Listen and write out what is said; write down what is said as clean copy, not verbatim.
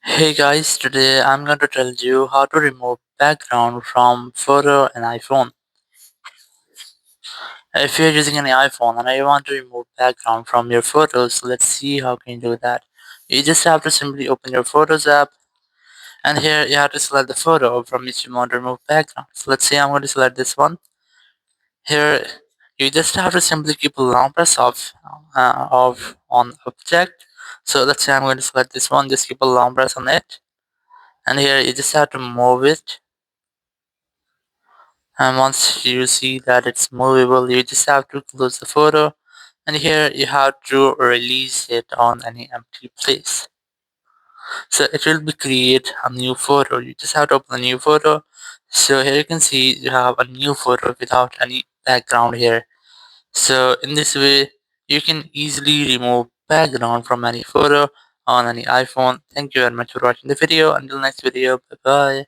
Hey guys, today I'm going to tell you how to remove background from photo in iPhone. If you're using an iPhone and you want to remove background from your photos, let's see how can you do that. You just have to simply open your Photos app, and here you have to select the photo from which you want to remove background. So let's say I'm going to select this one. Here you just have to simply keep a long press of on object. So let's say I'm going to select this one, just keep a long press on it. And here you just have to move it, and once you see that it's movable, you just have to close the photo, and here you have to release it on any empty place. So it will be create a new photo. You just have to open a new photo. So here you can see you have a new photo without any background here. So in this way you can easily remove background from any photo on any iPhone. Thank you very much for watching the video. Until next video, bye bye.